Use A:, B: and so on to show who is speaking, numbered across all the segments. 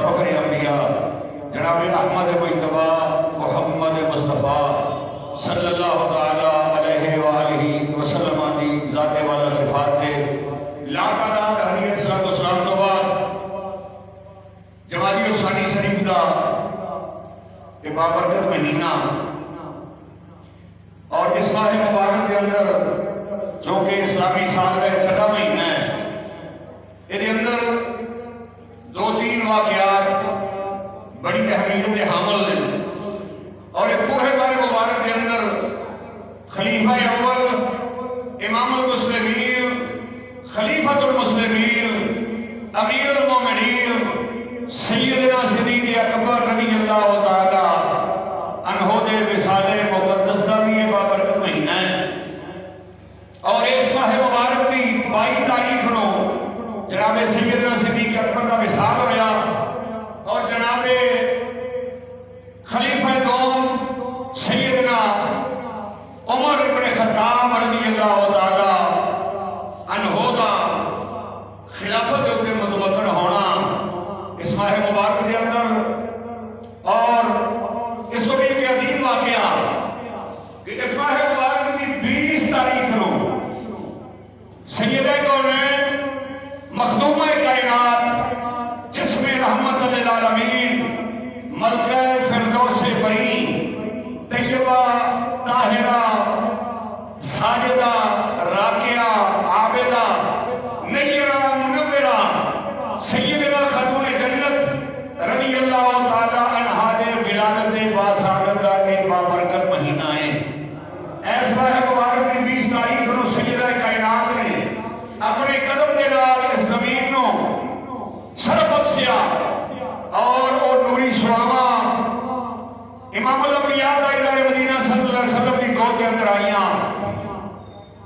A: فخر انبیاء جناب احمد مجتبی محمد مصطفیٰ صلی اللہ تعالی علیہ وآلہ وسلم دی ذات والا صفات دے لاکھداد حضور صلی اللہ علیہ وسلم تو بعد جمادی الثانی شریف دا بابرکت مہینہ اور اس ماہ مبارک کے اندر جو کہ اسلامی سال کا چھٹا مہینہ ہے، یہ اندر دو تین واقعات بڑی اہمیت حامل ہیں، اور اس پورے ماہ مبارک کے اندر خلیفہ اول امام المسلمین خلیفۃ المسلمین امیر المومنین سیدنا صدیق اکبر رضی اللہ تعالی عنہ دے وصال مقدس کا بھی یہ بابرکت مہینہ ہے، اور اس ماہ مبارک کی 22 تاریخ نو جناب سیدنا صدیق اکبر کا وصال ہویا، اور جناب خلیفہ دوم سیدنا عمر ابن خطاب رضی اللہ تعالی عنہ دا خلافت کے متمکن ہونا اس ماہ مبارک کے اندر، اور اس کو بھی ایک عظیم واقعہ کہ اس ماہ مبارک کی 20 تاریخ نو سیدہ کونین مخدومہ کائنات جسم رحمت للعالمین ملکہ فردوس بری طیبہ طاہرہ ساجدہ راکعہ عابدہ نیرہ منورہ سیدنا خاتون جنت رضی اللہ تعالی عنہا دے ولادت باسعادت کا ایک بابرکت مہینہ ہے۔ ایس ماہ مبارک کی 20 تاریخ نو سیدہ کائنات نے اپنے قدم دے نال اس زمین نو سر بخشیا، اور وہ نوری شعاواں امام الانبیاء دائرہ مدینہ صلی اللہ علیہ وسلم کی گود کے اندر آئیاں۔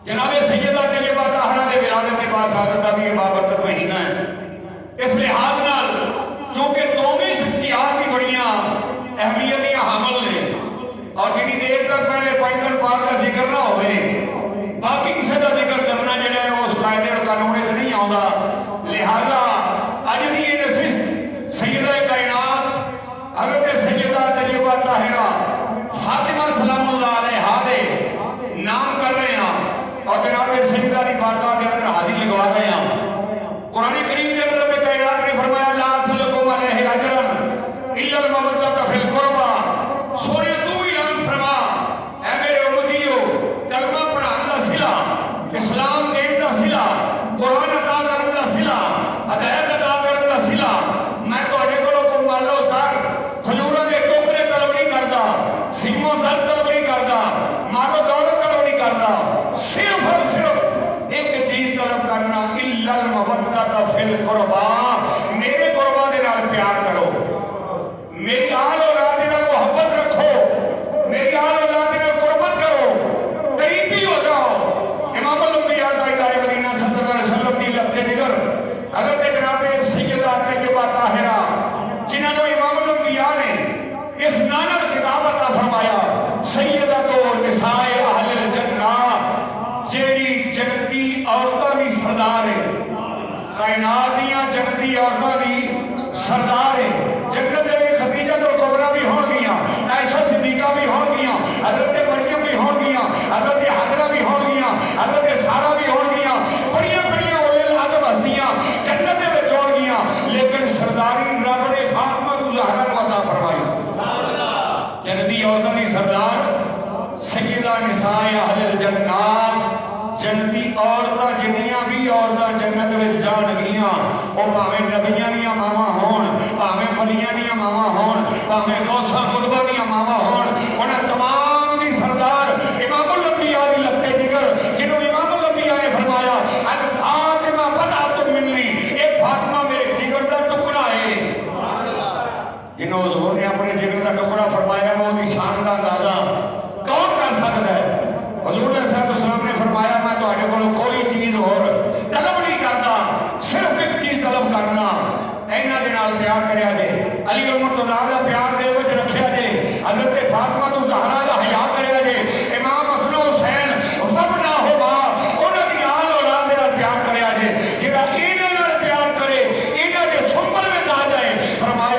A: جناب سیدہ طیبہ طاہرہ دے ولادت باسعادت کا بھی یہ بابرکت مہینہ ہے۔ اس لحاظ نال چونکہ دونوں شخصیات کی بڑیاں اہمیتیاں حامل نے، اور جنی دیر تک پہلے پیدل پاک کا ذکر نہ ہوئے باقی کسی کا ذکر کرنا جڑا ہے اس قاعدے اور قانون سے نہیں آتا، لہذا اج دی یہ نشست سیدہ کائنات حضرت سیدہ طیبہ طاہرہ فاطمہ سلام اللہ علیہا دے نام کر رہے ہیں، اور جناب سیدہ دی بارگاہ کے اندر حاضری لگوا رہے ہیں۔ قرآن کریم کے اندر رب کائنات نے فرمایا لا اسألکم علیہ اجرا الا المودۃ فی القربى، سونے تو اعلان فرما اے میرے امتیو کلمہ پڑھان دا صلہ، اسلام دین دا صلہ، قرآن عطا کرن دا صلہ، ہدایت عطا کرن دا صلہ، میں تہاڈے کولوں کوئی مالو زر کھجوراں دے ٹوکرے طلب نہیں کردا، سیمو زر طلب نہیں کردا، مالو دولت طلب نہیں کردا، صرف اور صرف ایک چیز طلب کرنا الا المودۃ فی القربى، میرے قربا دے نال پیار کرو، میری آل اولاد دے نال محبت رکھو، میری آل اولاد دے نال قربت کرو، قریبی ہو جاؤ۔ امام الانبیاء دائرہ مدینہ صلی اللہ علیہ وسلم دی لبتے نگر حضرت جناب سیدہ طیبہ طاہرہ جنہاں کو امام الانبیاء نے اس نانر خطاب عطا فرمایا سیدۃ نساء اہل الجنہ، جیڑی جنتی عورتاں دی سردار ہے، کائنات دیاں جنتی عورتاں دی سردار ہے، جنت دے خدیجہ الکبریٰ بھی ہون گیاں، عائشہ صدیقہ بھی ہون گیاں، حضرت مریم بھی ہون گیاں، حضرت حجرہ بھی ہون گیاں، حضرت سارہ بھی ہون گیاں، بڑیاں بڑیاں اولے العزم ہستیاں جنت دے وچ ہون گیاں، لیکن سرداری رب نے فاطمہ کو زہرا کو عطا فرمائی۔ جنتی عورتاں دی سردار سیدہ نساء اہل الجنہ، جنتی عورتاں جنیاں بھی عورتاں جنت وچ جان گیاں، او بھاویں نبیاں دیاں ماواں ہون، بھاویں ولیاں دیاں ماواں ہون، بھاویں غوثاں قطباں دیاں ماواں ہون، انہاں تمام دی سردار امام الانبیاء دی لبتے جگر جنہوں امام الانبیاء نے فرمایا الفاطمہ بضعۃ منی، اے فاطمہ میرے جگر دا ٹکڑا ہے، جنہوں حضور نے اپنے جگر دا ٹکڑا فرمایا وہ دی شان دا اندازہ کون کر سکتا ہے؟ حضور نے صلی اللہ علیہ وسلم نے فرمایا میں تہاڈے کولوں کوئی چیز اور طلب نہیں کرتا، صرف ایک چیز طلب کرنا، انہاں دے نال پیار کریا جے، علی المرتضیٰ دا پیار دل وچ رکھیا جے، حضرت فاطمہ تو زہرا دا حیا کریا جے، امام حسن حسین وابنہما انہاں دی آل اولاد دے نال پیار کریا جے، جڑا انہاں نال پیار کرے انہاں دے سنبل وچ آ جائے، فرمایا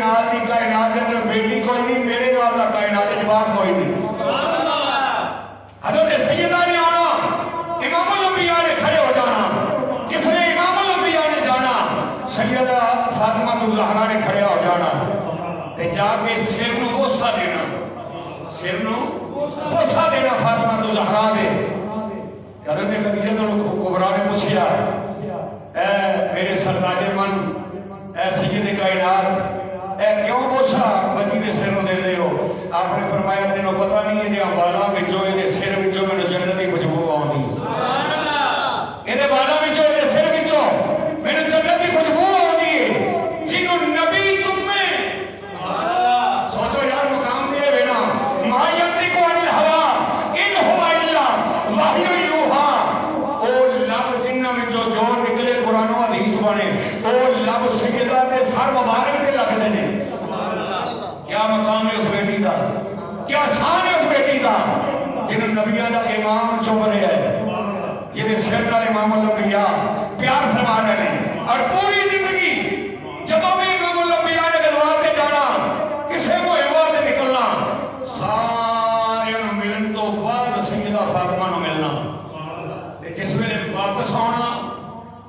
A: نال دی کائنات کے اندر بیٹی کوئی نہیں، میرے نال دا کائنات جواب کوئی نہیں۔ حضرت سیدہ نے آنا، امام الانبیاء نے کھڑے ہو جانا، جس نے امام الانبیاء نے جانا سیدہ فاطمہ الزہرا نے کھڑے ہو جانا تے جا کے سر نو بوسا دینا، سر نو بوسا دینا فاطمہ الزہرا دے۔ حضرت خدیجہ کبریٰ نے پوچھا، اے میرے سردار من، اے سید کائنات، اے کیوں بوسا بچی دے سر نو دے دے ہو؟ آپ نے فرمایا تینوں پتہ نہیں ہے والا وچوں اے سر وچوں مینوں جنت دی خوشبو آوندی، سبحان اللہ، اے والا وچوں اے سر وچوں مینوں جنت دی خوشبو آوندی ہے، جنوں نبی چومے، سبحان اللہ۔ سوچو یار مقام دے وے نا، ما ینطق عن الہوا ان هو الا وحی یوحا، او لب جنہاں وچوں جو نکلے قرآن و حدیث بنے، او لب سیدہ دے سر مبارک تے لگدے نے، سبحان اللہ۔ کیا مقام ہے اس بیٹی دا، کیا شان ہے اس بیٹی دا، جنہوں نبیوں دا امام چوم رہے ہیں، جنہیں سر نال امام الانبیاء پیار فرما رہے ہیں، اور پوری زندگی جدوں بھی امام الانبیاء نے غزوات تے جانا، کسے مہمات تے نکلنا، سارے نوں ملن تو بعد سیدہ فاطمہ نوں ملنا، تے جس ویلے واپس آنا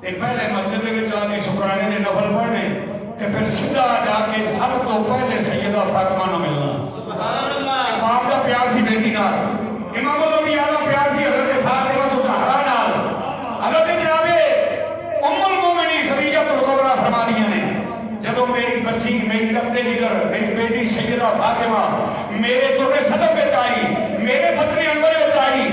A: تے پہلے مسجد وچ آ کے شکرانے دے نفل پڑھنے تے پھر سیدھا جا کے سب تو پہلے سیدہ فاطمہ نوں ملنا، سبحان اللہ۔ باپ دا پیار سی بیٹی نال، امام الانبیاء دا پیار سی حضرت فاطمہ الزہرا نال۔ حضرت جناب ام المومنین خدیجہ کبریٰ فرما دیا نے، جدوں میری بچی، میری لگتے جگر، میری بیٹی سیدہ فاطمہ میرے درے صدق وچ آئی، میرے بطن انور وچ آئی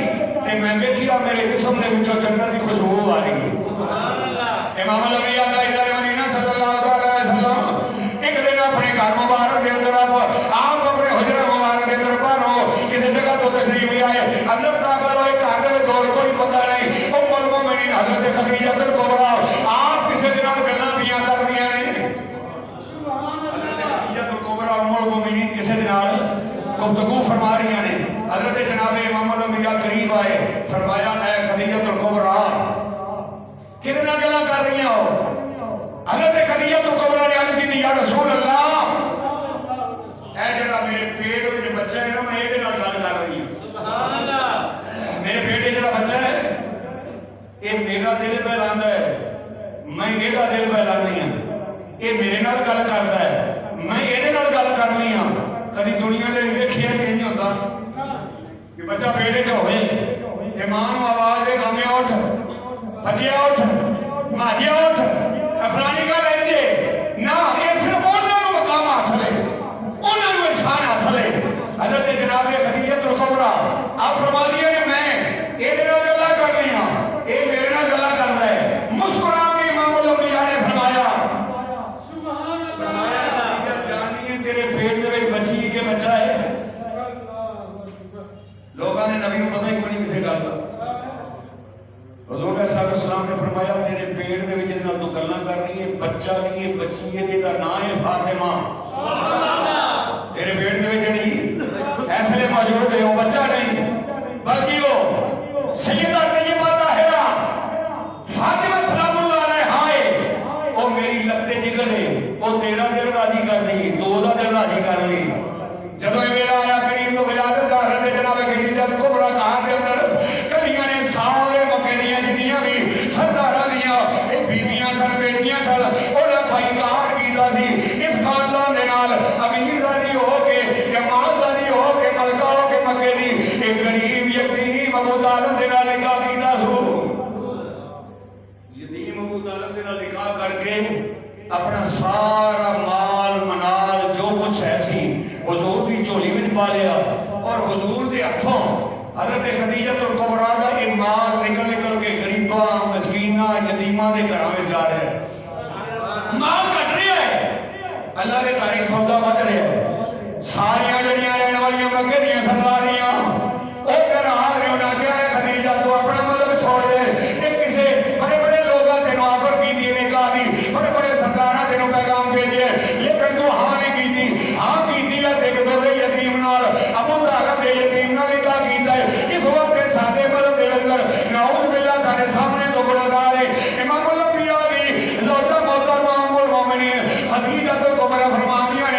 A: تے میں ویکھیا میرے جسم دے وچوں جنت دی خوشبو آ رہی، سبحان اللہ۔ امام الانبیاء دا مدینہ صلی اللہ علیہ وسلم ایک دن اپنے گھر مبارک دے اندر آپ اپنے حجرہ مبارک دے اندر باہروں کسی جگہ تو تشریف لے آئے، اندر داخل ہوئے، گھر دے وچ اور کوئی پتہ نہیں، ام المومنین حضرت خدیجہ کبریٰ آپ کسی دے نال گلاں پیاں کردیاں نے، حضرت خدیجہ کبریٰ ام المومنین کسی دے نال گفتگو فرما رہی ہیں، حضرت جناب امام الانبیاء قریب آئے، فرمایا اے خدیجہ کبریٰ کتنا گلا کر رہی ہو؟ حضرت خدیجہ کبریٰ نے عرض کی یا رسول اللہ، اے جڑا میرے پیٹ وچ بچہ ہے نا میں یہ نال گل کر رہی ہوں، سبحان اللہ۔ میرے پیٹ وچ جڑا بچہ ہے یہ میرا دل بہلانا ہے، میں یہ دل بہلانی ہوں، یہ میرے نال گل کرتا ہے، میں یہ نال گل کرنی ہوں۔ کدی دنیا دے ویکھیا ہی نہیں ہوتا کہ بچہ پیٹ وچ ہوئے تے ماں نوں آواز دے کامیا اٹھ، بھجیا اٹھ، ماجیا اٹھ، فلانی گل ہے نہ، یہ صرف انہاں نوں مقام حاصل ہے، انہاں نوں شان حاصل ہے۔ حضرت جناب خدیجہ کبریٰ آپ فرما دیا کہ میں یہ نال گلاں کرنی ہاں، یہ میرے نال گلاں کردا ہے، مسکرا کے امام الانبیاء نے فرمایا سبحان اللہ، جانی ہے تیرے پیٹ دے وچ بچی کے بچہ ہے، لوگاں نے نبی نوں پتہ ہی کوئی نہیں کسے گل دا، حضور صلی اللہ علیہ وسلم نے فرمایا تیرے پیٹ دے وچ جے نال تو گلاں کر رہی ہے بچہ نہیں ہے، بچی ہے، دا نام ہے فاطمہ، سبحان اللہ۔ تیرے پیٹ دے وچ جڑی ایسے لیے موجود ہے وہ بچہ نہیں بلکہ وہ سیدہ طیبہ طاہرہ فاطمہ سلام اللہ علیہا ہے، وہ میری لگتے جگر ہے، وہ تیرا دل راضی کر دی، دو دا دل راضی کر لی۔ جدوں یہ میرا آیا کریم تو ولادت دا حضرت جناب خدیجہ کبریٰ کہاں کے اندر کلیاں نے سارے مکے دیاں جنیاں بھی سرداراں دیاں بیویاں سن، بیٹیاں سن، انہاں بھائی کار کیتا سی اس خاندان دے نال، امیر دادی ہو کے یا مالداری ہو کے ملکہ ہو کے مکے دی ایک غریب یتیم ابو طالب دے نال نکاح کیتا سو، یتیم ابو طالب دے نال نکاح کر کے اپنا سارا مال منال جو کچھ ہے سی حضور دی چولی وچ پا لیا، اور حضور دے ہتھوں حضرت خدیجہ کبریٰ دا یہ مال نکل نکل کے غریباں مسکیناں یتیماں دے گھراں وچ جا رہا ہے، مال کٹ رہا ہے، اللہ دے گھر سودا ود رہا ہے، ساریاں جڑیاں رہن والیاں مکے دیاں سرداریاں او کہنا آ رہے ہونا کیا ہے خدیجہ تو اپنا مطلب چھوڑ دے، ایک کسے بڑے بڑے لوگاں تینوں آفر کی دی نکاح دی، بڑے بڑے سرداراں تینوں پیغام بھیجے لیکن تو ہاں نہیں کیتی، ہاں کیتی ہے دیکھ دو یتیم نال ابو طالب دے یتیم نال نکاح کیتا ہے، اس وقت سادے مذہب دے اندر نعوذ باللہ سارے سامنے تو گناہگار ہے، امام الانبیاء دی زوجہ محترمہ ام المومنین خدیجہ کبریٰ فرماندیاں نے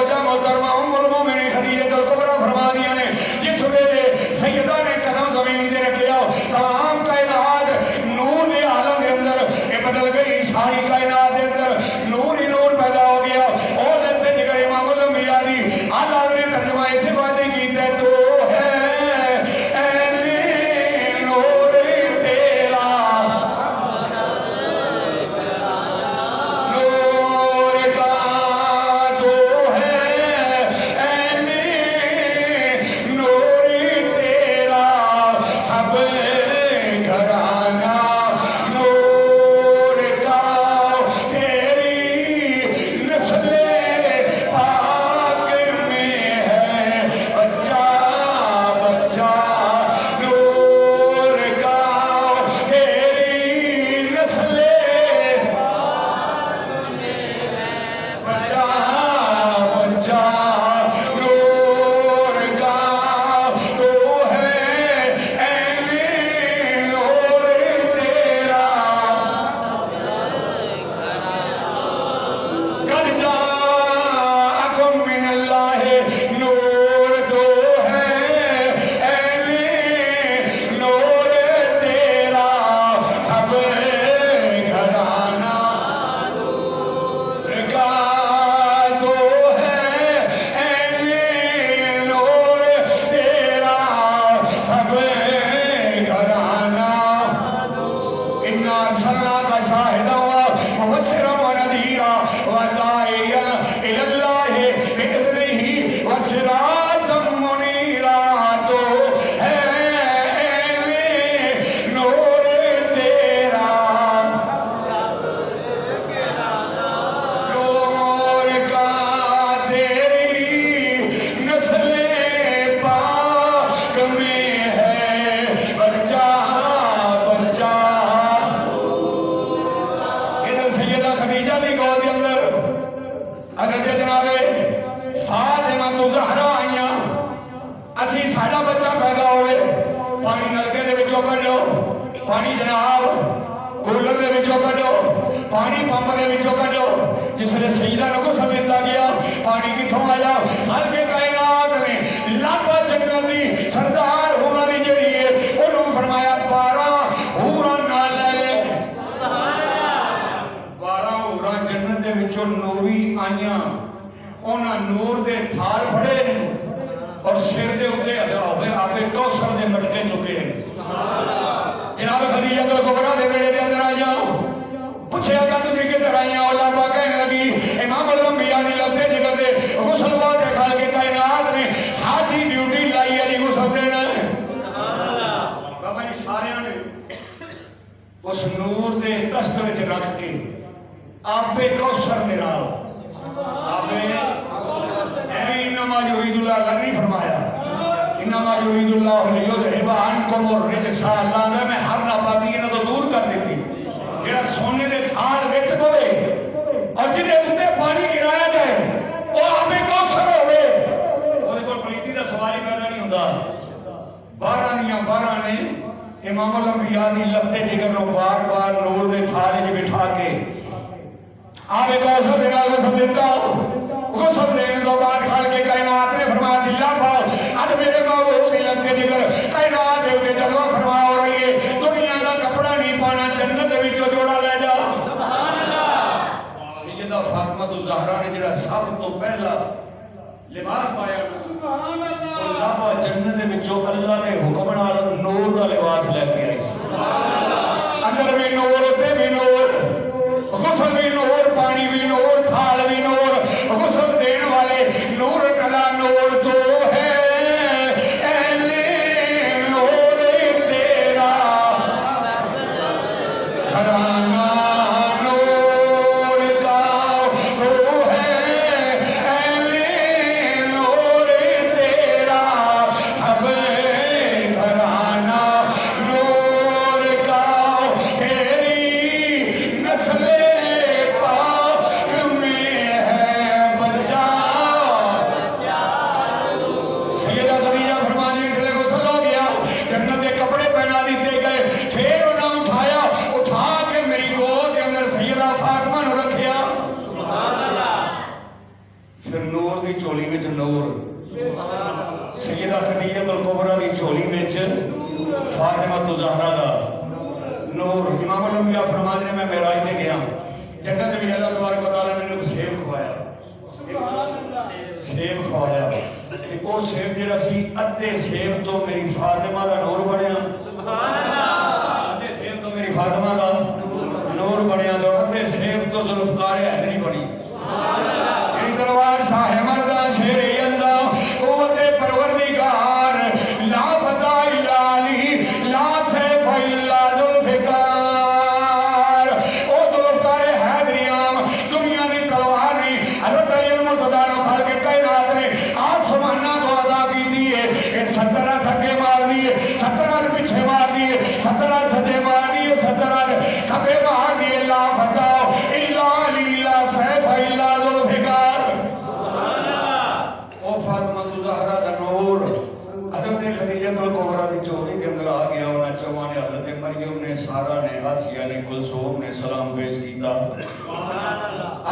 A: زوجہ محترمہ ام المومنین خدیجہ کبریٰ فرما دیا نے جس ویلے سیدہ نے قدم زمین دے رکھیا تمام کائنات نور دے عالم دے اندر یہ بدل گئی ساری کائنات دے اندر نور ہی نور پیدا ہو گیا اور لگتے جگر امام الانبیاء دی آلہ نے ترجمہ ایسے باتیں کی تے تو پانی جناب کولر دے وچوں کڈو پانی پمپ دے وچوں کڈو جس نے سیدہ نو غسل دیتا گیا پانی کتھوں آیا خالق کائنات نے لب جنت دی سردار ہونا دی جڑی ہے انہوں فرمایا 12 حوراں نال لے لے سبحان اللہ 12 حوراں جنت دے وچوں نوری آئیاں انہاں نور دے تھال پھڑے نے اور سر دے اوتے آبے کوثر دے مٹکے چکے سبحان اللہ جناب خدیجہ کبریٰ دے بیڑے دے اندر آیا پوچھے گا تجھے کدھر آئیاں اللہ پاک کہنے لگی امام الانبیاء دی لبتے جگر دے غسل واسطے خالق کائنات نے ساری ڈیوٹی لائی ہے غسل دینا ہے بابا جی سارے نے اس نور دے دست وچ رکھ کے آبے کوثر دے نال آبے انما یرید اللہ نہیں فرمایا انما یرید اللہ لیذھب عنکم الرجس اللہ نے میں ہر ناپاکی نہ تو دور کر دیتی جڑا سونے دے تھال وچ پوے اور جدے اوتے پانی گرایا جائے او آبے کوثر ہوے اودے کول پلیتی دا سوال ہی پیدا نہیں ہوندا 12 دیاں 12 نے امام الانبیاء دی لبتے جگر نو بار بار نور دے تھال وچ بٹھا کے آبے کوثر دے نال غسل دیتا غسل دینے تو بعد خالق کائنات نے فرمایا دلہ پاؤ آج میرے محبوب دی لگتے جگر کائنات دے اوتے جلوہ فرما ہو رہی ہے دنیا دا کپڑا نہیں پانا جنت دے وچوں جوڑا لے جا سبحان اللہ سیدہ فاطمہ الزہرا نے جڑا سب تو پہلا لباس پایا سبحان اللہ اللہ جنت دے وچوں اللہ دے حکم نال نور دا لباس لے کے آئی سبحان اللہ اندر بھی نور تے بھی نور غسل بھی نور پانی بھی نور تھال بھی نور غسل دین والے نور کلا نور تو ہے اہل نور تیرا گھرانہ نور کا تو ہے اہل نور تیرا سب گھرانہ نور کا تیری نسل دی چولی وچ نور سیدہ خدیجہ الکبریٰ دی چولی وچ فاطمہ الزہرا دا نور امام الانبیاء فرماتے ہیں میں معراج تے گیا جنت میں اللہ تبارک و تعالیٰ نے مجھے سیب کھوایا ایک اور سیب جڑا سی ادھے سیب تو میری فاطمہ دا نور بنیا ادھے سیب تو میری فاطمہ دا نور بنیا تو ادھے سیب تو ذوالفقار حیدری بنی میری تلوار شاہ مردہ شیر یلدہ قوت پروردگار لا فتح الا علی لا سیف الا ذوالفقار او ذوالفقار حیدریام دنیا دی تلوار نہیں حضرت علی المرتضیٰ نو کھڑ کے کائنات نے آسمانہ تو ادا کی دیئے 70 تھکے مار دیئے 70 پیچھے مار دیئے 70 سجے مار دیئے 70 کھپے مار دیئے لا فتح الا علی لا سیف الا ذوالفقار او فاطمہ الزہرا دا نور حضرت خدیجہ الکبریٰ دی چولی کے اندر آ گیا انہاں چوانے حضرت مریم نے سارا نے آسیہ نے کلثوم نے سلام پیش کیتا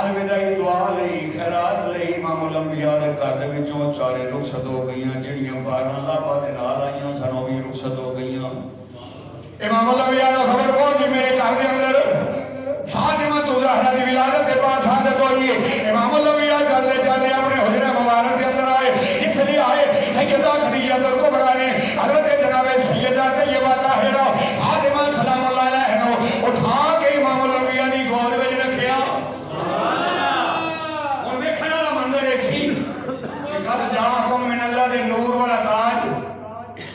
A: الوداعی دعا لئی خیرات لئی امام الانبیاء دے گھر دے وچوں چارے رخصت ہو گئیاں جڑیاں 12 لابا دے نال آئیاں سن او وی رخصت ہو گئیاں امام الانبیاء نو خبر پہنچی میرے گھر دے اندر فاطمہ الزہرا دی ولادت کے بعد شہادت ہوئی ہے امام الانبیاء چلتے چلتے اپنے حجرہ مبارک کے اندر آئے اس لیے آئے سیدہ خدیجہ الکبریٰ نے حضرت جناب سیدہ طیبہ طاہرہ فاطمہ سلام اللہ علیہ نو اٹھا کے امام الانبیاء دی گود وچ رکھیا ہن ویکھن والا منظر ایک سی کہ قد جاءکم من اللہ دے نور والا تاج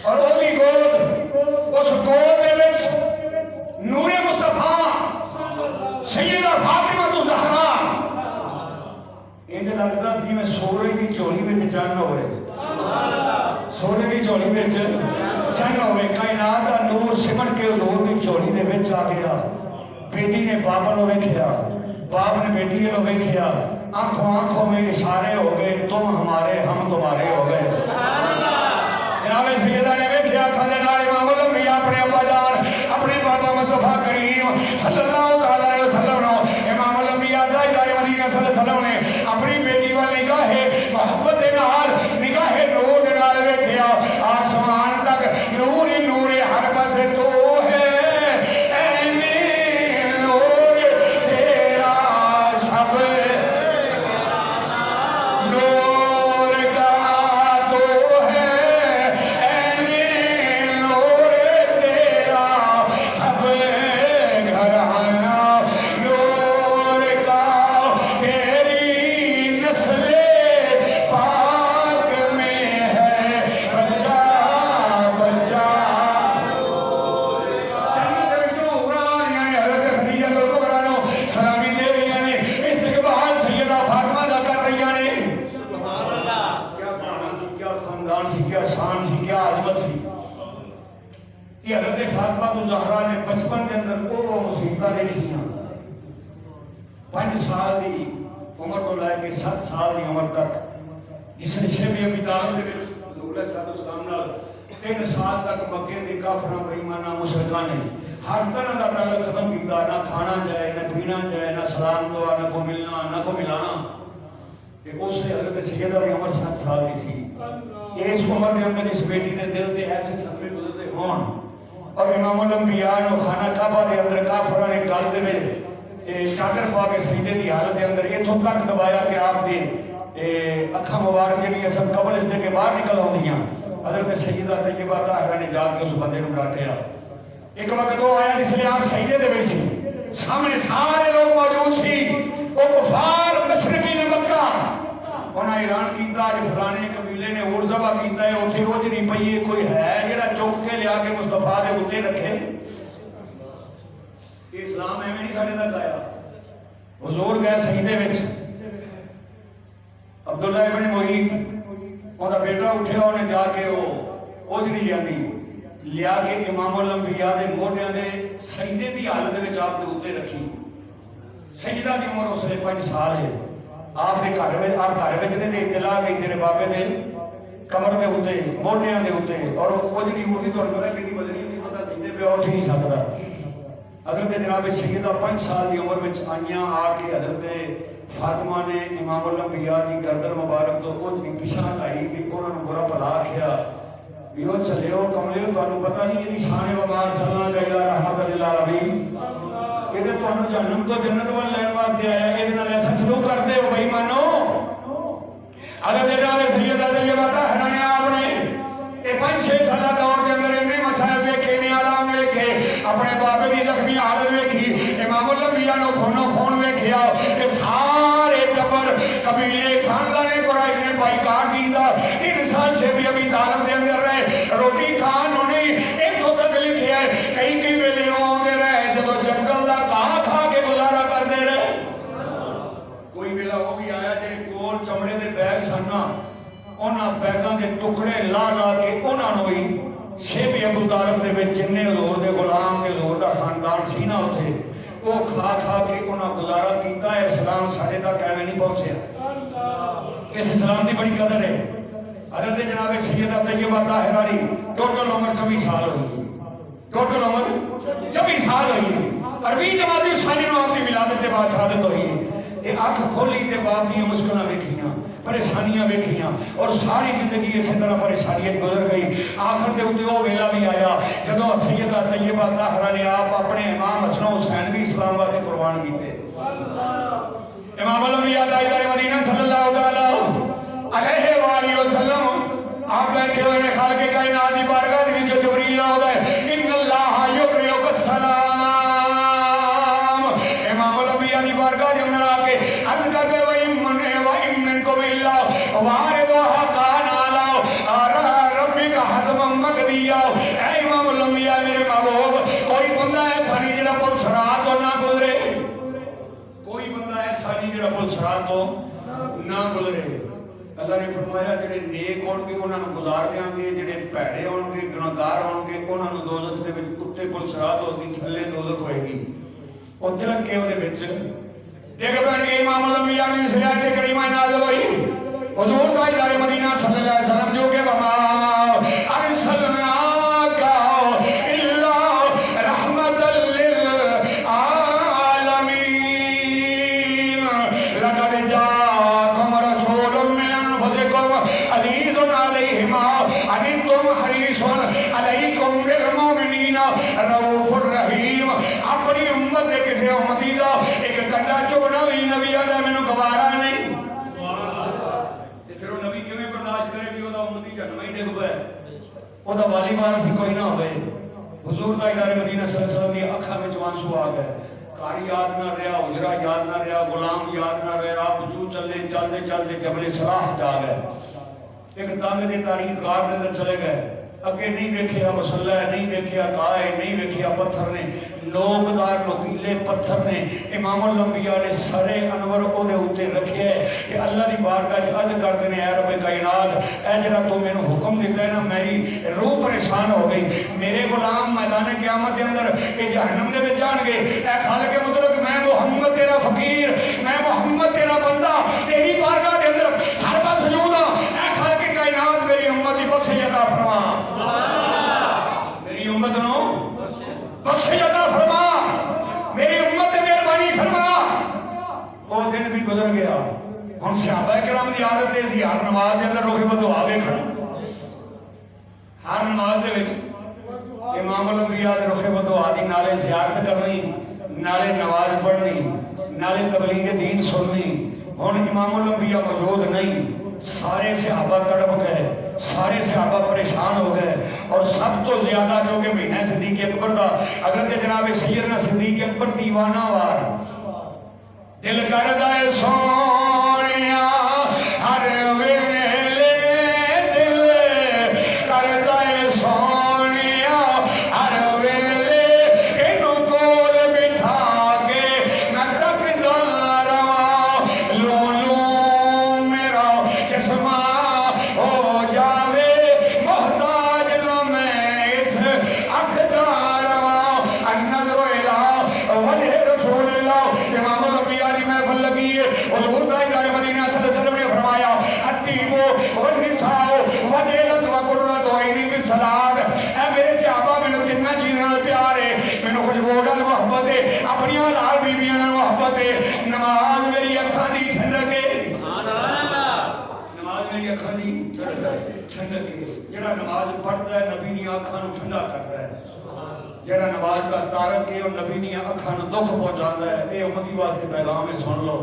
A: اور او دی گود اس گود دے وچ نور مصطفیٰ سیدہ فاطمہ الزہرا انج لگدا سی میں سورج دی چولی وچ چن ہوئے سورج دی چولی وچ چن ہوئے کائنات دا نور سمٹ کے حضور دی چولی دے وچ آ گیا بیٹی نے باپ نو ویکھیا باپ نے بیٹی نو ویکھیا آنکھوں آنکھوں میں اشارے ہو گئے تم ہمارے ہم تمہارے ہو گئے جناب سیدہ نے ویکھیا اکھاں دے نال امام الانبیاء اپنے ابا جان اپنے بابا مصطفیٰ کریم صلی اللہ علیہ وسلم نو امام الانبیاء تاجدار مدینہ صلی اللہ علیہ وسلم نے اپنی بیٹی وال نگاہ محبت دے نال نگاہ نور دے نال ویکھیا آسمان تک نور ہی نور ہر پاسے تو ہے اے نور تیرا سب نور کا تو ہے اے نور تیرا سب گھرانہ نور کا تیری نسل پاک میں ہے بچہ بچہ جنت وچوں عمران یعنی حضرت خدیجہ الکبریٰ نو سلامی دے رہی ہیں استقبال سیدہ فاطمہ دا کر رہی ہیں سبحان اللہ کیا پرانا سی کیا خاندان سی کیا شان سی کیا عظمت سی کہ حضرت فاطمہ الزہرا نے بچپن کے اندر وہ مصیبتاں دیکھیاں 5 سال دی عمر تو لے کے 7 سال دی عمر تک جس نے شیب ابی طالب دے وچ حضور علیہ السلام نال 3 سال تک مکے دے کافراں بے ایماناں مشرکاں نے ہر طرح دا تعلق ختم کیتا نہ کھانا جائے نہ پینا جائے نہ سلام دعا نہ کو ملنا نہ کو ملانا تے اس نے حضرت سیدہ دی عمر 7 سال دی سی اس عمر دے اندر اس بیٹی دے دل تے ایسے صدمے گزرتے ہون اور امام الانبیاء نو خانہ کعبہ دے اندر کافراں نے گل دے وچ چادر پا کے سجدے دی حالت دے اندر اتھوں تک دبایا کہ آپ دے اکھاں مبارک جڑیاں سب قبر اس دے کے باہر نکل آؤندیاں حضرت سیدہ طیبہ طاہرہ نے جا کے اس بندے نو ڈانٹیا ایک وقت وہ آیا جس لیے آپ سجدے دے وچ سی سامنے سارے لوگ موجود سی وہ کفار مشرکین مکہ انہاں اعلان کیتا کہ فلانے قبیلے نے اور ذبح کیتا ہے اوتھے روزری پئی ہے کوئی ہے جڑا چوک کے لیا کے مصطفیٰ دے اوتے رکھے یہ اسلام ایویں نہیں ساڈے تک آیا حضور گئے سجدے وچ عبداللہ ابن محیط اوندا بیٹا اٹھیا انہیں جا کے وہ اوجری لیا کے امام الانبیاء دے موڈیاں دے سجدے دی حالت وچ آپ دے اوتے رکھی سجدہ دی عمر اس نے 5 سال ہے آپ دے گھر وچ نے اطلاع گئی تیرے بابے دے کمر دے اوتے موڈیاں دے اوتے اور اوجری اٹھدی تو پتہ کتنی بدلی ہوندی پتہ سجدے پہ اٹھ نہیں سکدا حضرت جناب سیدہ 5 سال دی عمر وچ آئیاں آ کے حضرت فاطمہ نے امام الانبیاء دی گردن مبارک تو کچھ دی پچھا ہٹائی کہ انہوں نے برا بھلا آکھیا بھی وہ چلے ہو کملے ہو تانوں پتہ نہیں یہ شان وقار صلی اللہ علیہ رحمت للعالمین یہ تو انہوں جہنم تو جنت وال لین واسطے آیا یہ نال ایسا سلوک کرتے ہو بھائی مانو حضرت جناب سیدہ طیبہ طاہرہ نے آپ نے یہ 5-6 سالہ دور کے اندر انہیں مسائب ویکھے انہیں آرام ویکھے اپنے بابے کی زخمی حالت ویکھی امام الانبیاء نو کھونو کھون ویکھیا کہ سارے ٹبر قبیلے خاندانے قریش نے بائیکاٹ کیتا 3 سال سے بھی ابھی طالب دے اندر رہے روٹی کھان انہیں ایک تو تک لکھیا ہے کئی ویلے آندے رہے جب جنگل دا کہاں کھا کے گزارا کرتے رہے کوئی ویلا وہ بھی آیا جڑے کول چمڑے دے بیگ سننا انہاں بیگاں دے ٹکڑے لا لا کے انہاں نو ہی شیب ابو طالب دے وچ جننے حضور دے غلام دے حضور دا خاندان سی نہ اوتھے وہ کھا کھا کے انہاں گزارا کیتا ہے اسلام ساڈے تک ایویں نہیں پہنچیا اس اسلام دی بڑی قدر ہے حضرت جناب سیدہ طیبہ طاہرہ دی ٹوٹل عمر 24 سال ہوئی ٹوٹل عمر 24 سال ہوئی 18 جمادی ثانی نو آپ دی ولادت کے بعد شہادت ہوئی یہ آنکھ کھولی تے باپ دی مشکلاں ویکھیاں پریشانیاں ویکھیاں اور ساری زندگی اسی طرح پریشانیاں گزر گئی آخر تے اوتے وہ ویلا بھی آیا جدوں سیدہ طیبہ طاہرہ نے آپ اپنے امام حسن حسین بھی اسلام واسطے قربان کیتے امام الانبیاء تاجدار مدینہ صلی اللہ تعالی علیہ وآلہ وسلم آپ بیٹھے ہوئے نے خالق کائنات دی بارگاہ دی وچ جبریل آوندا ہے ان اللہ یقرئک السلام امام الانبیاء دی بارگاہ دے اندر آ کے عرض کرتے واردها كان على ربك حتما مقضيا اے امام الانبیاء میرے محبوب کوئی بندہ ایسا نہیں جڑا پل صراط تو نہ گزرے کوئی بندہ ایسا نہیں جڑا پل صراط تو نہ گزرے اللہ نے فرمایا جڑے نیک ہون گے انہاں نوں گزار دیاں گے جڑے بھڑے ہون گے گناہگار ہون گے انہاں نوں دوزخ دے وچ اوتے پل صراط ہوگی تھلے دوزخ ہوئے گی اوتھے رکھ کے اودے وچ ڈگ پین گے امام الانبیاء نے اس آیت کریمہ نازل ہوئی حضور تاجدار مدینہ صلی اللہ علیہ وسلم جو کہ وما ارسلناک الا رحمتا للعالمین لقد جاءکم رسول من انفسکم عزیز علیہ ما عنتم حریص علیکم بالمؤمنین رؤوف الرحیم اپنی امت دے کسی امتی دا ایک کنڈا چبنا بھی نبی آدھا میں نو گوارا نہیں وہ دا والی بار سے کوئی نہ ہوئے حضور تاجدار مدینہ صلی اللہ علیہ وسلم دی اکھاں وچ آنسو آ گئے کاری یاد نہ رہا حجرہ یاد نہ رہا غلام یاد نہ رہا آپ جو چلے چلتے چلتے جبل سراح جا گئے ایک تانگ دے تاریخ غار دے اندر چلے گئے اگے نہیں ویکھیا مسلح نہیں ویکھیا گائے نہیں ویکھیا پتھر نے لوگدار نوکیلے پتھر نے امام الانبیاء نے سرے انور اونے اوتے رکھے کہ اللہ دی بارگاہ وچ عرض کردے نے اے رب کائنات اے جڑا تو مینوں حکم دیتا ہے نا میری روح پریشان ہو گئی میرے غلام میدان قیامت دے اندر اے جہنم دے وچ جان گے اے خالق مطلق میں محمد تیرا فقیر میں محمد تیرا بندہ تیری بارگاہ دے اندر سر پا سجود ہاں اے خالق کائنات میری امت دی بخشش عطا فرما میری امت نو بخشش عطا فرما میری امت مہربانی فرما وہ دن بھی گزر گیا ہم صحابہ کرام دی عادت ہے ہر نماز دے اندر روح بدعا ویکھنا ہر نماز دے وچ امام الانبیاء دے روح بدعا دی نالے زیارت کرنی نالے نماز پڑھنی نالے تبلیغ دین سننی ہن امام الانبیاء موجود نہیں سارے صحابہ تڑپ گئے سارے صحابہ پریشان ہو گئے اور سب تو زیادہ جو کہ مہینہ صدیق اکبر دا حضرت جناب سیدنا صدیق اکبر دیوانہ وار دل کردا ہے سونیا ہر ویلے دل کردا ہے سونیا ہر ویلے اینو کول بٹھا کے نہ تکدا رواں لو لو میرا چشمہ ہو جاوے محتاج نہ میں اس اکھ دا رواں النظر الی وجہ رسول اللہ امام الانبیاء دی محفل لگی ہے حضور اکھاں دی ٹھنڈک ہے. جڑا نماز پڑھتا ہے نبی دی اکھاں نوں ٹھنڈا کرتا ہے. جڑا نماز دا تارک ہے وہ نبی دی اکھاں نوں دکھ پہنچاتا ہے. اے امتی واسطے پیغام ہے, سن لو.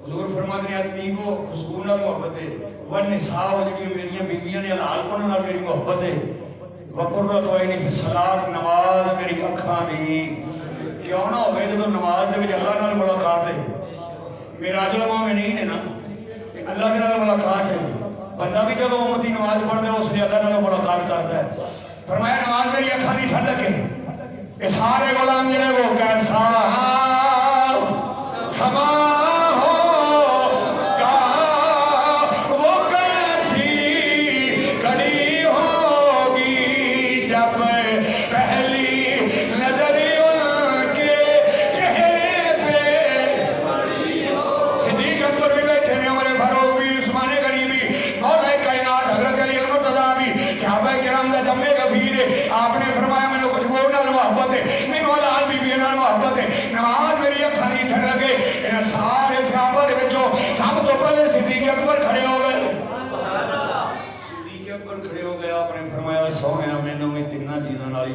A: حضور فرماتے ہیں تیگو خوشبو نال محبت ہے, والنساء جڑی میریاں بیویاں نے حلال پڑھن نال میری محبت ہے, وقرۃ عینی فی الصلاۃ نماز میری اکھاں دی. کیوں نہ ہوئے جب نماز دے وچ اللہ نال ملاقات ہے. معراج المومنین ہے نا, اللہ کے نال ملاقات ہے. بندہ بھی جب امتی نماز پڑھتا ہے اس نے اللہ نال ملاقات کرتا ہے. فرمایا نماز میری اکھاں دی ٹھنڈک ہے. یہ سارے غلام جڑے وہ کیسا سما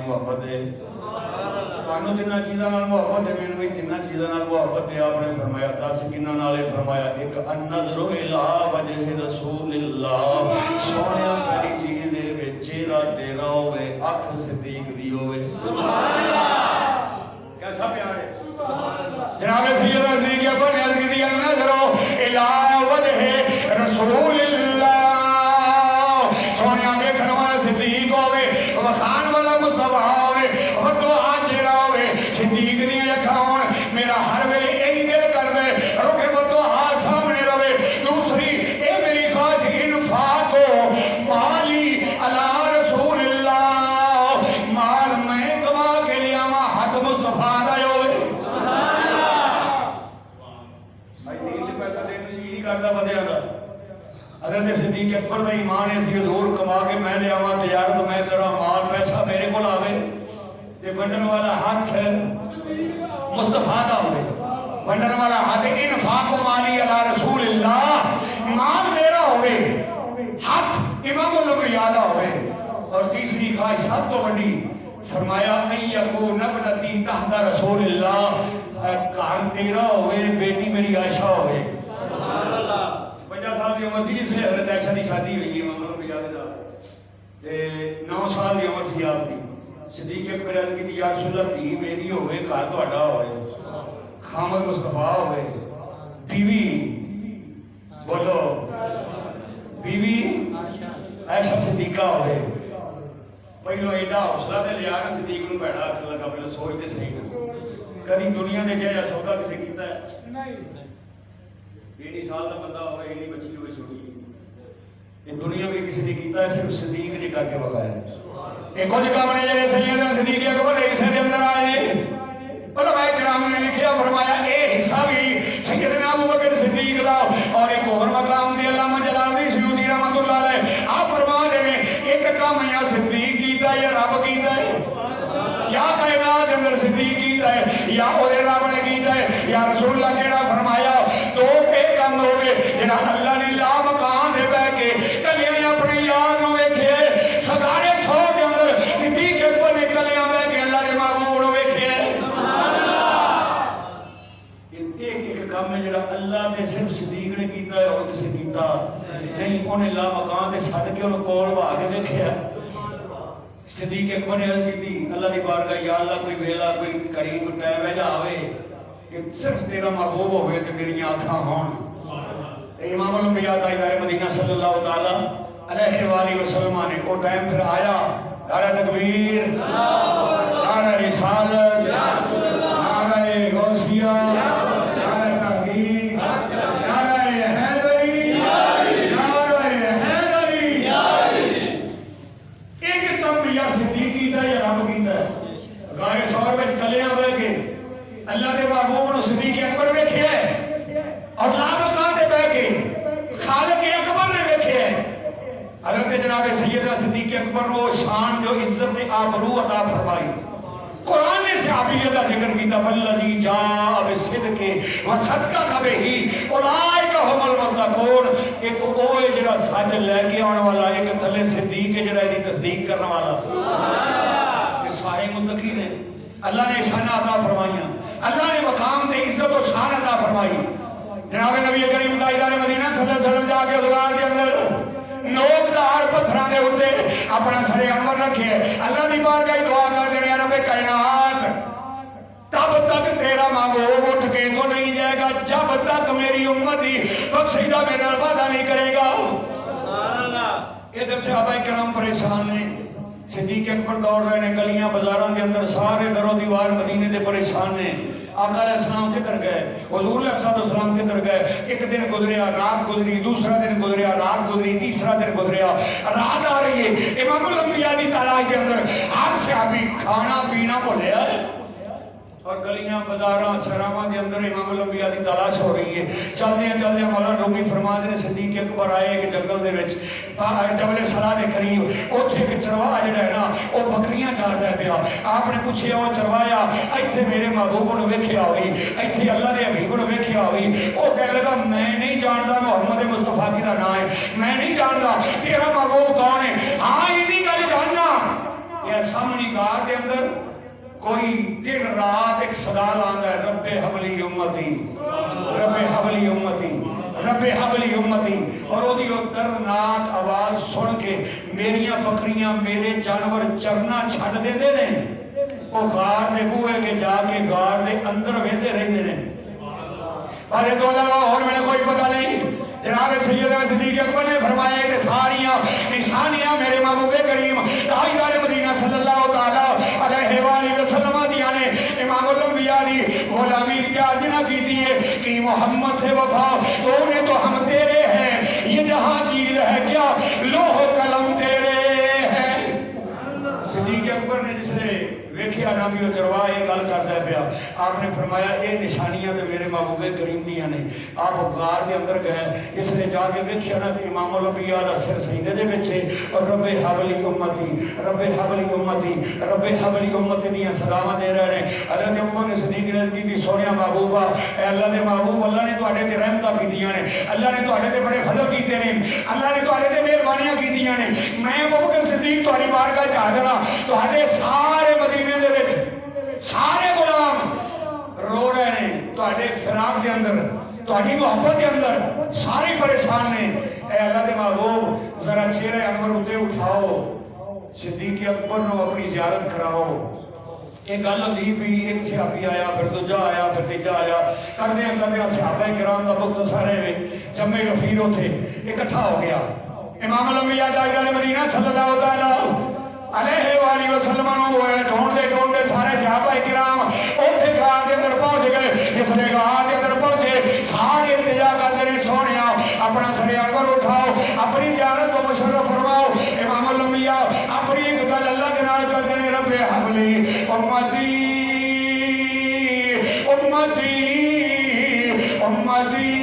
A: محبت ہے. سانو تیناں چیزاں نال محبت ہے, مینوں بھی تیناں چیزاں نال محبت ہے. آپ نے فرمایا 10 کناں نال فرمایا ایک النظر الی وجہ رسول اللہ. سونیا پہلی چیز دے وچ چہرہ تیرا ہوے, اکھ صدیق دی ہوے. سبحان اللہ, کیسا پیار ہے. جناب سیدنا صدیق اکبر نے عرض کی النظر الی وجہ رسول اللہ. سونیا ویکھن والا صدیق ہوے, وکھان والا مصطفیٰ ہوے, وتو آجرا ہوے, صدیق دی اکھاں ہون. میرا ہر ویلے یہی دل کردا ہے رکھے وتو ہاتھ سامنے رہے. دوسری اے میری خواہش انفاق ہو مالی علی رسول اللہ. مال میں کما کے لیاواں, ہاتھ مصطفیٰ دا ہوے. سبحان اللہ. بھائی دین تے پیسہ دین دی نہیں کردا بدیاں دا. حضرت صدیق اکبر کا ایمان ہے سی حضور کما کے میں لے آواں, تجارت میں کراں, مال پیسہ میرے کول آوے تے ونڈن والا ہاتھ مصطفیٰ دا ہوے. ونڈن والا ہاتھ انفاق مالی علی رسول اللہ. مال میرا ہوے, ہاتھ امام الانبیاء دا ہوے. اور تیسری خواہش سب تو بڑی فرمایا ان یکون ابنتی تحت رسول اللہ. گھر تیرا ہوے, بیٹی میری عائشہ ہوے. سبحان اللہ. 50 سال کی عمر سی جس سے حضرت عائشہ کی شادی ہوئی ہے امام الانبیاء دے نال, تے 9 سال کی عمر سی آپ کی. صدیق اکبر عرض کی یا رسول اللہ دھی میری ہوے, گھر تہاڈا ہوے, خامد مصطفیٰ ہوے, بیوی بولو بیوی عائشہ صدیقہ ہوے. پہلو ایڈا حوصلہ تے لیا نا صدیق نوں بیٹھا آکھن لگا پہلے سوچ تے صحیح نا, کدی دنیا دے کیا سودا کسے کیتا ہے نہیں. 20 سال کا بندہ ہوئے, اینی بچی ہوئے چھوٹی, یہ دنیا میں کسی نے کیتا ہے صرف صدیق نے کر کے بخایا. ایک کچھ کام نے جڑے سیدنا صدیق اکبر عیسی دے اندر آئے. علماء کرام نے لکھیا فرمایا اے حصہ بھی سیدنا ابوبکر صدیق دا. اور ایک اور مقام تے علامہ جلال الدین سیوطی رحمۃ اللہ علیہ آپ فرما دے نے ایک کام یا صدیق کیتا ہے یا رب کیتا ہے, یا کائنات اندر صدیق کیتا ہے یا او رب نے کیتا ہے, یا رسول اللہ کیڑا فرمایا تو پہ کام ہوئے جنہا اللہ نے لا مکان دے بے کے کلیاں اپنی یاد نو ویکھے. سگارے 100 کے اندر صدیق اکبر نے کلیاں بے کے اللہ نے محبوب نو ویکھے. سبحان اللہ. ایک کام ہے جڑا اللہ نے صرف صدیق نے کیتا ہے اور کسی کیتا نہیں. انہیں لا مکان دے ساتھ کے انہوں کول بھا کے ویکھے. صدیق اکبر نے عرض کی تھی اللہ دی بارگاہ یا اللہ کوئی ویلا کوئی کڑی کوئی ٹائم ایجا آوے کہ صرف تیرا محبوب ہوئے تو میری آنکھاں ہون. امام الانبیاء تاجدار مدینہ صلی اللہ تعالی علیہ وآلہ وسلم نے وہ ٹائم پھر آیا. نعرہ تکبیر, نعرہ رسالت, نعرہ غوثیہ, نعرہ تحقیق, نعرہ حیدری, نعرہ حیدری. ایک کم یا صدیق کیتا ہے یا رب کیتا ہے. غار ثور میں کلیاں بہ کے اللہ کے محبوب نے صدیق اکبر ویکھیا ہے اور لا مکان دے بہ کے خالق اکبر نے ویکھیا ہے. حضرت جناب سیدنا صدیق اکبر کو شان جو عزت آبرو عطا فرمائی. قرآن نے صحابیت کا ذکر کیتا والذی جاء بالصدق وصدق بہ اولئک هم المتقون. ایک اوے جڑا سچ لے کے آنے والا ایک تھلے صدیق ہے جڑا دی تصدیق کرنے والا یہ سارے متقی نے اللہ نے شان عطا فرمائیاں اللہ نے مقام تے عزت و شان عطا فرمائی جناب نبی کریم تاجدار مدینہ صلی اللہ علیہ وسلم جا کے ادوار دے اندر نوکدار پتھراں دے اوتے اپنا سر انور رکھے اللہ دی بارگاہ دعا کر دے رب کائنات تب تک تیرا محبوب اٹھ کے تو نہیں جائے گا جب تک میری امتی بخشیدہ میرا وعدہ نہیں کرے گا ادھر صحابہ کرام پریشان نے صدیق اکبر دوڑ رہے ہیں گلیاں بازاراں کے اندر سارے در و دیوار مدینے دے پریشان نے آقا علیہ السلام کدھر گئے حضور علیہ السلام کدھر گئے ایک دن گزریا رات گزری دوسرا دن گزریا رات گزری تیسرا دن گزریا رات آ رہی ہے امام الانبیاء دی تلاش کے اندر ہر صحابی کھانا پینا بھولیا ہے اور گلیاں بازاراں شہراں دے اندر امام الانبیاء دی تلاش ہو رہی ہے چلدے مولانا رومی فرماتے ہیں صدیق اکبر آئے کہ جنگل دے وچ جبل سرا دے قریب اوتھے ایک چرواہا جڑا ہے نا او بکریاں چاردا پیا آپ نے پوچھیا او چروایا ایتھے میرے محبوب نوں ویکھیا ہوئی ایتھے اللہ دے حبیب نوں ویکھیا ہوئی او کہنے لگا میں نہیں جاندا محمد مصطفیٰ کی دا نام ہے میں نہیں جاندا تیرا محبوب کون ہے ہاں اینی گل جاننا کہ سامنے غار دے اندر کوئی دن رات ایک صدا لاندا ہے رب حبلی امتی رب حبلی امتی رب حبلی امتی اور وہ دی دردناک آواز سن کے میریاں بکریاں میرے جانور چرنا چھڈ دیندے نے وہ غار دے بوئے کے جا کے غار دے اندر ویندے رہندے نے بارے تو لگا اور میں کوئی پتہ نہیں جناب سیدنا صدیق اکبر نے فرمایا کہ ساریاں نشانیاں میرے محبوب کریم تاجدار مدینہ صلی اللہ تعالی علیہ وآلہ وسلم دیا نے امام الانبیاء دی غلامی اختیار نہ کی دی ہے کہ محمد سے وفا تو انہیں تو ہم تیرے ہیں یہ جہاں چیز ہے کیا لوح قلم تیرے ہیں صدیق اکبر نے جس نے ویکھیا نبی و چرواہ یہ گل کردا پیا آپ نے فرمایا اے نشانیاں تے میرے محبوب کریم دیاں نے آپ غار دے اندر گئے اس نے جا کے ویکھیا نا تے امام الانبیاء دا سر سجدے دے وچ اور رب حبلی امتی رب حبلی امتی رب حبلی امتی دیاں صداواں دے رہے ہیں حضرت عمر صدیق رضی دی سونیا محبوبہ اے اللہ دے محبوب اللہ نے تواڈے تے رحمتاں کیتیاں نے اللہ نے تواڈے تے بڑے فضل کیتے نے اللہ نے تواڈے تے مہربانیاں کیتیاں نے میں ابوبکر صدیق تواڈی بارگاہ چ حاضر ہاں تواڈے سارے مدینے دے وچ سارے غلام رو رہے ہیں تواڈے فراق دے اندر تواڈی محبت دے اندر سارے پریشان نے اے اللہ دے محبوب ذرا چہرہ انور اتے اٹھاؤ صدیق اکبر نو اپنی زیارت کراؤ ایک گل ہوندی بھی ایک صحابی آیا پھر دوجا آیا پھر تیجا آیا کردے صحابہ کرام دا بہت سارے جمع غفیر اوتھے اکٹھا ہو گیا امام الانبیاء تاجدار مدینہ صلی اللہ تعالی علیہ وآلہ وسلم ڈھونڈتے سارے صحابہ کرام اوتھے غار دے اندر پہنچ گئے جس نے غار دے اندر پہنچے سارے التجا کرتے ہیں سونیا اپنا سر انور اٹھاؤ اپنی زیارت کو مشرف فرماؤ امام الانبیاء اپنی ایک گل اللہ کے نال کرتے ہیں رب حبلی امتی امتی امتی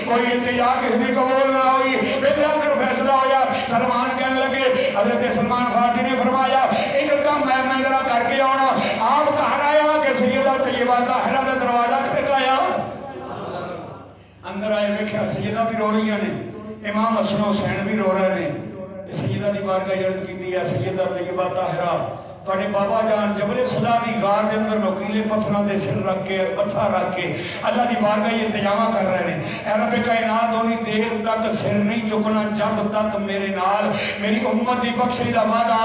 A: کوئی التجا کسی بھی قبول نہ ہوئی بلا کر فیصلہ ہویا سلمان کہنے لگے حضرت سلمان فارسی نے فرمایا ایک کام میں ذرا کر کے آنا آپ کہاں آیا کہ سیدہ طیبہ طاہرہ کا دروازہ کتنے آیا اندر آئے ویکھیا سیدہ بھی رو رہی ہیں امام حسن حسین بھی رو رہے ہیں سیدہ دی بارگاہ عرض کی ہے سیدہ طیبہ طاہرہ تواڈے بابا جان جبل صدا دی غار دے اندر نوکیلے پتھراں دے سر رکھ کے پتھر رکھ کے اللہ دی بارگاہ التجا کر رہے ہیں اے رب کائنات اونی دیر تک سر نہیں چکنا جب تک میرے نال میری امت دی بخشش دا وعدہ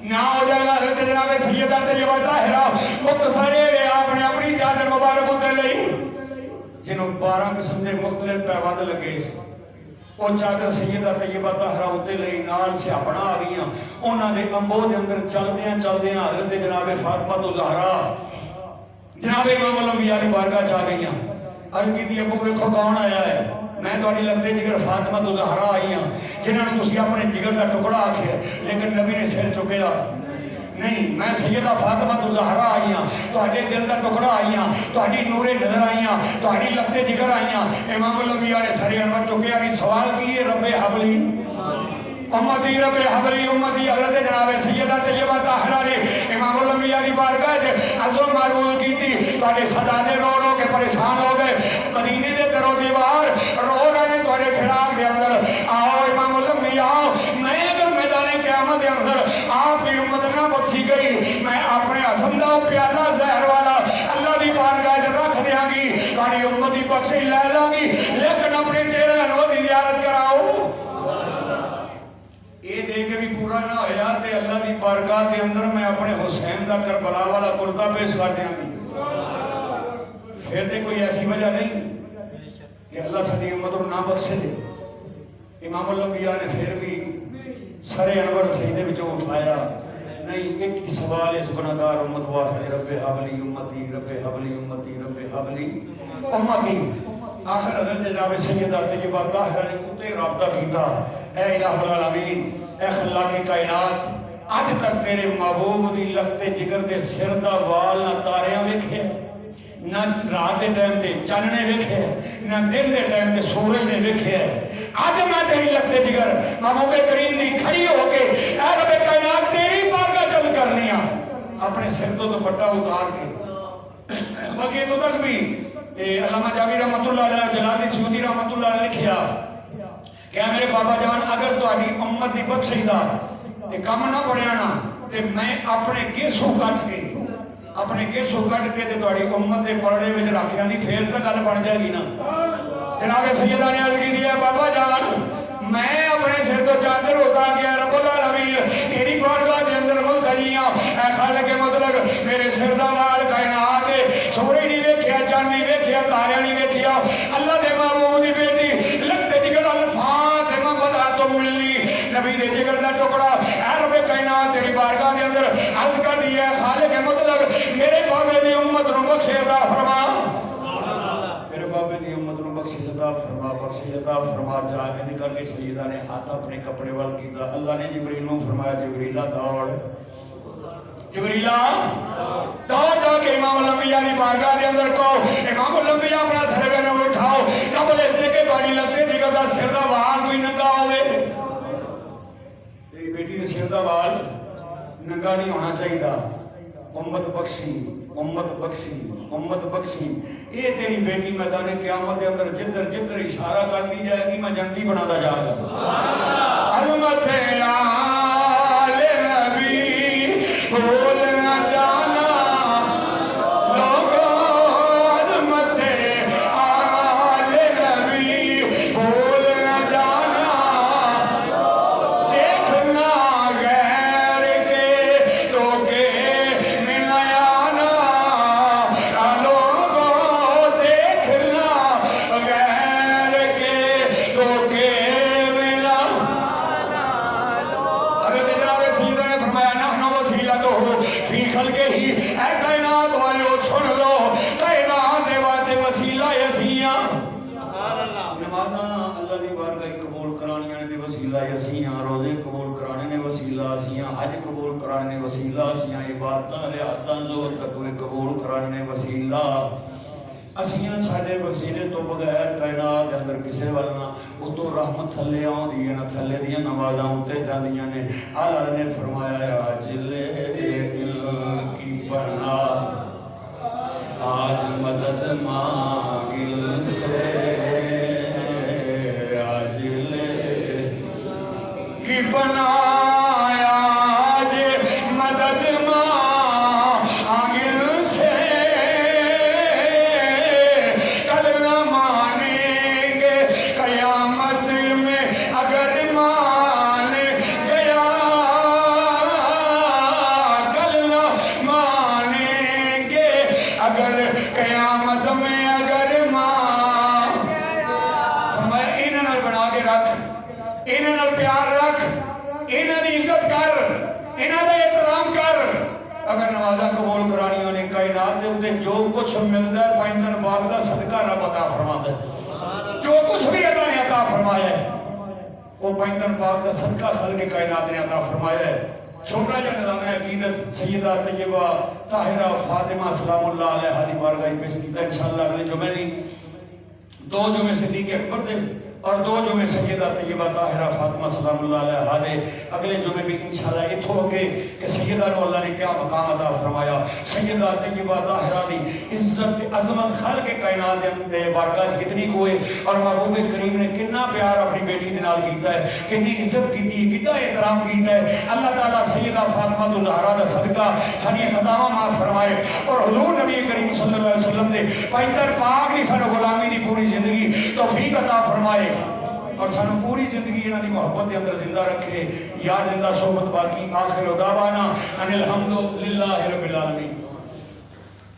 A: نہ ہو جائے گا حضرت جناب سیدہ طیبہ طاہرہ مختصر آپ نے اپنی چادر مبارک اتنے لئی جنہوں 12 قسم دے مختلف پیوند لگے وہ چادر سیدہ طیبہ طاہرہ اتنے لئی نال سے اپنا آ گئی انہاں دے انبو دے اندر چلدے ہیں حضرت جناب فاطمہ الزہرا جناب امام الانبیاء دی بارگاہ چ آ گئی عرض کی ابو ویکھو کون آیا ہے میں تھوڑی لگتے جگر فاطمہ الزہرا آئی ہوں جنہوں نے تسی اپنے جگر کا ٹکڑا آکھیا لیکن نبی نے سر چکیا نہیں میں سیدہ فاطمہ الزہرا آئی ہوں تواڈے دل کا ٹکڑا آئی ہوں تواڈی نور نظر آئی ہوں تواڈی لگتے جگر آئی ہوں امام الانبیاء نے سر انور چکیا نہیں سوال کیے رب حبلی امتی رب حبلی امتی حضرت جناب سیدہ طیبہ طاہرہ نے امام الانبیاء کی بارگاہ عرض و معروض کی تھی تواڈے سجادے رو رو کے پریشان ہو گئے مدینے دے در و دیوار رو رہے نے تواڈے دا پیالہ زہر والا اللہ دی بارگاہ وچ رکھ دیاں گی تہاڈی امت دی بخشش لے لاں گی لیکن اپنے چہرے انور دی زیارت کراؤ یہ دے کے بھی پورا نہ ہویا تے اللہ دی بارگاہ کے اندر میں اپنے حسین دا کربلا والا کرتا پیش کر دیاں گی پھر تے کوئی ایسی وجہ نہیں کہ اللہ ساری امت کو نہ بخشے دے امام الانبیاء نے پھر بھی سر انور سجدے وچوں اٹھایا نہیں ایک ہی سوال اس گناہگار امت واسطے رب حبلی امتی رب حبلی امتی رب حبلی امتی آخر حضرت جناب سیدہ طیبہ طاہرہ نے اتے رابطہ کیتا اے الہ العالمین اے خلاق کائنات آج تک تیرے محبوب دی لگتے جگر دے سر دا وال نہ تاریاں ویکھے نہ رات دے ٹائم تے چاننے ویکھے نہ دن دے ٹائم تے سورج نے ویکھے آج میں تیری لگتے جگر محبوب کریم دی کھڑی ہو کے اے رب کائنات تیری بارگاہ چل کرنی اپنے سر تو دوپٹہ اتار کے بلکہ یہ تو تک بھی علامہ جاوی رحمت اللہ علیہ جلال سیوطی رحمت اللہ علیہ لکھیا کہ میرے بابا جان اگر تہاڈی امت دی بخشش دا تے کم نہ بنیا نا تے میں اپنے گیسوں کٹ کے تے تہاڈی امت دے پرڑے وچ رکھ جاندی پھر تے گل بن جائے گی نا جناب سیدہ نے عرض کی ہے بابا جان میں اپنے سر تو چادر ہوتا گیا رب العالمین تیری بارگاہ دے اندر ملتجیاں اے خالق مطلق میرے سر دا وال کائنات سورج نہیں ویکھیا چاند نہیں ویکھیا تارے نہیں ویکھیا اللہ دے محبوب دی بیٹی لگتے جگر الفاطمہ بدا تم ملنی نبی دے جگر دا ٹکڑا اے رب کائنات تیری بارگاہ دے اندر عرض کر دی ہے خالق مطلق میرے بابے دی امت نو بخش عطا فرما میرے بابے دی امت نو بخش عطا فرما جانے دی کر کے سیدہ نے ہاتھ اپنے کپڑے وال کیتا اللہ نے جبریل نو فرمایا جبریلہ دوڑ جبریلہ دوڑ جا کے امام الانبیاء دی بارگاہ دے اندر کہو امام الانبیاء اپنا سر پہ نہ اٹھاؤ قبل اس دے کے تہاڈی لگتے جگر دا سر دا وال کوئی ننگا ہوئے تیری بیٹی دے سر دا وال ننگا نہیں ہونا چاہیے امت بخشی اے تیری بیٹی میدان قیامت دے اندر جدر اشارہ کر دی جائے گی میں جنتی بنا دا جا رہا عظمت آل نبی بولنا جانا لوگوں عظمت آل نبی بولنا جانا دیکھنا غیر کے تو کے روزے قبول کرانے نے وسیلہ اسیاں حج قبول کرانے نے وسیلہ اسیاں عبادتاں ریاضتاں زور تقوی قبول کرانے نے وسیلہ اسیاں ساڈے وسیلے تو بغیر کائنات دے اندر کسے ول نہ اتوں رحمت تھلے آوندی ہے نہ تھلے دیاں نمازاں اُتے جاندیاں نے اللہ نے فرمایا اجل دل کی پناہ آج مدد مانگل سے کی بنایا آج مدد مانگل سے کل نہ مانیں گے قیامت میں اگر مان گیا کل نہ مانیں گے اگر قیامت میں اگر مان فرمایا انہاں نال بنا کے رکھ انہاں نال پیار رکھ انہاں دی عزت کر انہاں دا احترام کر اگر نمازاں قبول کرانیاں نے کائنات دے اوتے جو کچھ ملدا ہے پائندن باغ دا صدقہ رب عطا فرماتا ہے جو کچھ بھی اللہ نے عطا فرمایا ہے وہ پائندن باغ دا صدقہ خالق کائنات نے عطا فرمایا ہے چھوٹا جا نظام عقیدت سیدہ طیبہ طاہرہ فاطمہ سلام اللہ علیہ دی بارگاہ پیش کیتا انشاءاللہ اگلے جمعے نہیں دو جمعے صدیق اکبر دے اور 2 جمعے سیدہ طیبہ طاہرہ فاطمہ سلام اللہ علیہا دے اگلے جمعے بھی انشاءاللہ اتھو کے کہ سیدہ نو اللہ نے کیا مقام عطا فرمایا. سیدہ طیبہ طاہرہ دی عزت عظمت خالق کائنات دے بارگاہ کتنی کوئے اور محبوب کریم نے کتنا پیار اپنی بیٹی دے نال کیتا ہے, کتنی عزت کیتی ہے, کتنا احترام کیتا ہے. اللہ تعالیٰ سیدہ فاطمہ الزہرا دا صدقہ ساری خطاواں معاف فرمائے اور حضور نبی کریم صلی اللہ علیہ وسلم دے پیتر پاک دی سانو غلامی دی پوری زندگی توفیق عطا فرمائے اور سانو پوری زندگی انہاں دی محبت دے اندر زندہ رکھے. یا زندہ صحبت باقی. آخر دعوانا ان الحمد للہ رب العالمین.